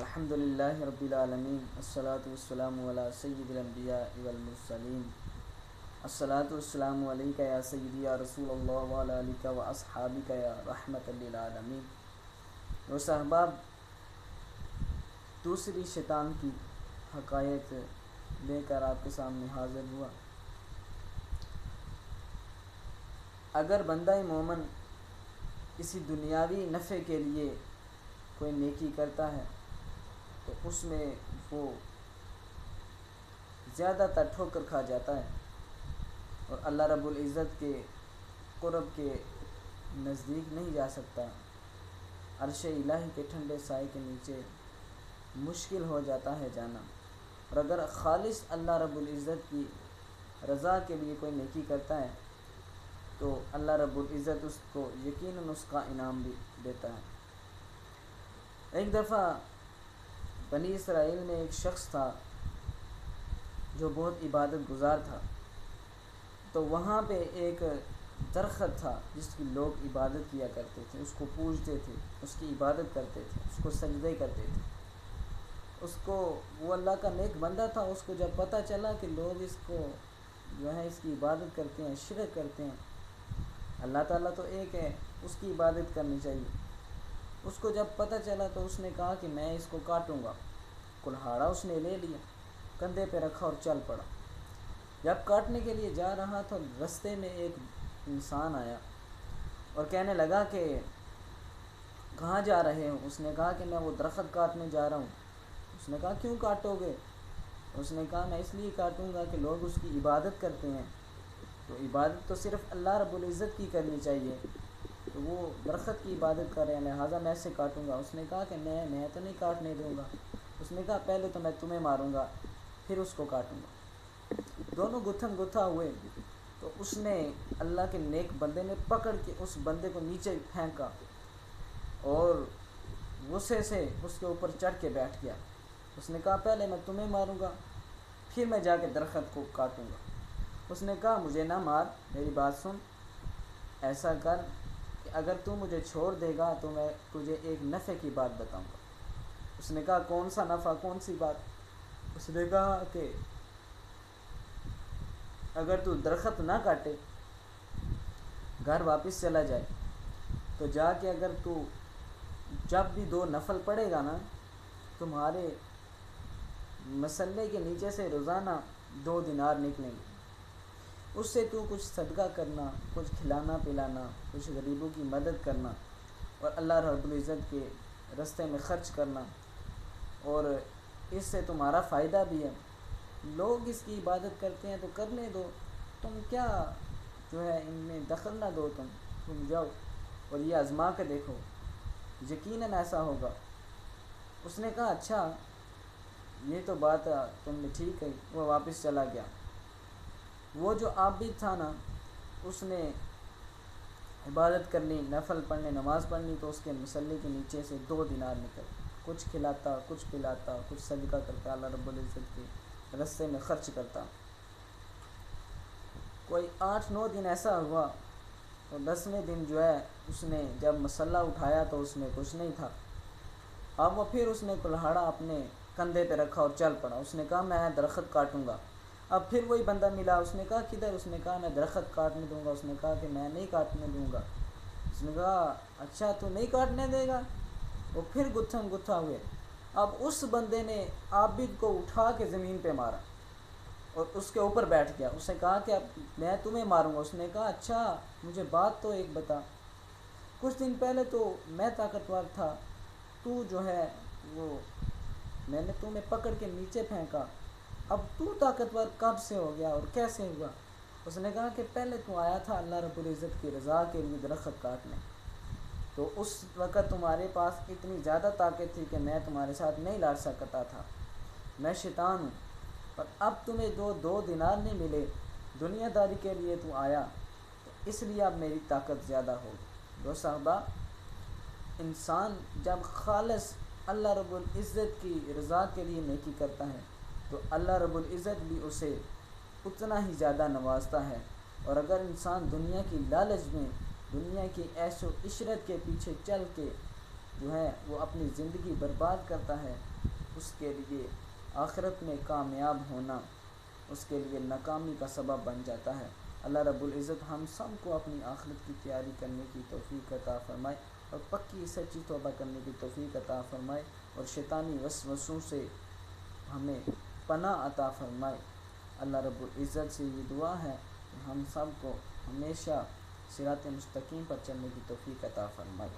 الحمد للہ رب العالمین الصلاۃ والسلام علی سید الانبیاء والمرسلین الصلاۃ والسلام علیکہ یا سیدی یا رسول اللہ وعلی آلک و اصحابک یا رحمۃ للعالمین۔ دوست احباب، دوسری شیطان کی حقائق لے کر آپ کے سامنے حاضر ہوا۔ اگر بندہ مومن کسی دنیاوی نفع کے لیے کوئی نیکی کرتا ہے تو اس میں وہ زیادہ تر ٹھوکر کھا جاتا ہے اور اللہ رب العزت کے قرب کے نزدیک نہیں جا سکتا۔ عرش الہی کے ٹھنڈے سائے کے نیچے مشکل ہو جاتا ہے جانا۔ اور اگر خالص اللہ رب العزت کی رضا کے لیے کوئی نیکی کرتا ہے تو اللہ رب العزت اس کو یقیناً اس کا انعام بھی دیتا ہے۔ ایک دفعہ بنی اسرائیل میں ایک شخص تھا جو بہت عبادت گزار تھا، تو وہاں پہ ایک درخت تھا جس کی لوگ عبادت کیا کرتے تھے، اس کو پوجتے تھے، اس کی عبادت کرتے تھے، اس کو سجدے کرتے تھے۔ اس کو وہ اللہ کا نیک بندہ تھا، اس کو جب پتہ چلا کہ لوگ اس کو جو ہے اس کی عبادت کرتے ہیں، شرک کرتے ہیں، اللہ تعالیٰ تو ایک ہے، اس کی عبادت کرنی چاہیے۔ اس کو جب پتہ چلا تو اس نے کہا کہ میں اس کو کاٹوں گا۔ کلہاڑا اس نے لے لیا، کندھے پہ رکھا اور چل پڑا۔ جب کاٹنے کے لیے جا رہا تو رستے میں ایک انسان آیا اور کہنے لگا کہ کہاں جا رہے ہو؟ اس نے کہا کہ میں وہ درخت کاٹنے جا رہا ہوں۔ اس نے کہا کیوں کاٹو گے؟ اس نے کہا میں اس لیے کاٹوں گا کہ لوگ اس کی عبادت کرتے ہیں، تو عبادت تو صرف اللہ رب العزت کی کرنی چاہیے، تو وہ درخت کی عبادت کر رہے ہیں، لہٰذا میں اسے کاٹوں گا۔ اس نے کہا کہ میں تو نہیں کاٹنے دوں گا۔ اس نے کہا پہلے تو میں تمہیں ماروں گا پھر اس کو کاٹوں گا۔ دونوں گتھم گتھا ہوئے تو اس نے اللہ کے نیک بندے نے پکڑ کے اس بندے کو نیچے پھینکا اور غصے سے اس کے اوپر چڑھ کے بیٹھ گیا۔ اس نے کہا پہلے میں تمہیں ماروں گا پھر میں جا کے درخت کو کاٹوں گا۔ اس نے کہا مجھے نہ مار، میری بات سن، ایسا کر کہ اگر تو مجھے چھوڑ دے گا تو میں تجھے ایک نفع کی بات بتاؤں گا۔ اس نے کہا کون سا نفع، کون سی بات؟ اس نے کہا کہ اگر تو درخت نہ کاٹے، گھر واپس چلا جائے، تو جا کے اگر تو جب بھی 2 نفل پڑے گا نا، تمہارے مسلے کے نیچے سے روزانہ 2 دینار نکلیں گے، اس سے تو کچھ صدقہ کرنا، کچھ کھلانا پلانا، کچھ غریبوں کی مدد کرنا اور اللہ رب العزت کے راستے میں خرچ کرنا، اور اس سے تمہارا فائدہ بھی ہے۔ لوگ اس کی عبادت کرتے ہیں تو کرنے دو، تم کیا جو ہے ان میں دخل نہ دو، تم جاؤ اور یہ آزما کے دیکھو، یقیناً ایسا ہوگا۔ اس نے کہا اچھا یہ تو بات تم نے ٹھیک ہے۔ وہ واپس چلا گیا۔ وہ جو عابد تھا نا، اس نے عبادت کرنی، نفل پڑھنے، نماز پڑھنی، تو اس کے مسلے کے نیچے سے 2 دینار نکل، کچھ کھلاتا، کچھ پلاتا، کچھ صدقہ کرتا، اللہ رب العزت کے راستے میں خرچ کرتا۔ کوئی 8-9 دن ایسا ہوا تو 10ویں دن جو ہے اس نے جب مسلہ اٹھایا تو اس میں کچھ نہیں تھا۔ اب وہ پھر اس نے کلہاڑا اپنے کندھے پہ رکھا اور چل پڑا۔ اس نے کہا میں درخت کاٹوں گا۔ اب پھر وہی بندہ ملا، اس نے کہا کدھر؟ اس نے کہا میں درخت کاٹنے دوں گا۔ اس نے کہا کہ میں نہیں کاٹنے دوں گا۔ اس نے کہا اچھا تو نہیں کاٹنے دے گا؟ وہ پھر گتھم گتھا ہوئے۔ اب اس بندے نے عابد کو اٹھا کے زمین پہ مارا اور اس کے اوپر بیٹھ گیا۔ اس نے کہا کہ اب میں تمہیں ماروں گا۔ اس نے کہا اچھا مجھے بات تو ایک بتا، کچھ دن پہلے تو میں طاقتور تھا، تو جو ہے وہ میں نے تمہیں پکڑ کے نیچے پھینکا، اب تو طاقتور کب سے ہو گیا اور کیسے ہوا؟ اس نے کہا کہ پہلے تو آیا تھا اللہ رب العزت کی رضا کے لیے درخت کاٹنے، تو اس وقت تمہارے پاس اتنی زیادہ طاقت تھی کہ میں تمہارے ساتھ نہیں لڑ سکتا تھا، میں شیطان ہوں، اور اب تمہیں 2 دینار نہیں ملے، دنیا داری کے لیے تو آیا، تو اس لیے اب میری طاقت زیادہ ہوگی۔ دو صحابہ، انسان جب خالص اللہ رب العزت کی رضا کے لیے نیکی کرتا ہے تو اللہ رب العزت بھی اسے اتنا ہی زیادہ نوازتا ہے، اور اگر انسان دنیا کی لالچ میں، دنیا کی عیش و عشرت کے پیچھے چل کے جو ہے وہ اپنی زندگی برباد کرتا ہے، اس کے لیے آخرت میں کامیاب ہونا اس کے لیے ناکامی کا سبب بن جاتا ہے۔ اللہ رب العزت ہم سب کو اپنی آخرت کی تیاری کرنے کی توفیق عطا فرمائے، اور پکی سچی توبہ کرنے کی توفیق عطا فرمائے، اور شیطانی وسوسوں سے ہمیں پناہ عطا فرمائے۔ اللہ رب العزت سے یہ دعا ہے کہ ہم سب کو ہمیشہ صراط مستقیم پر چلنے کی توفیق عطا فرمائے۔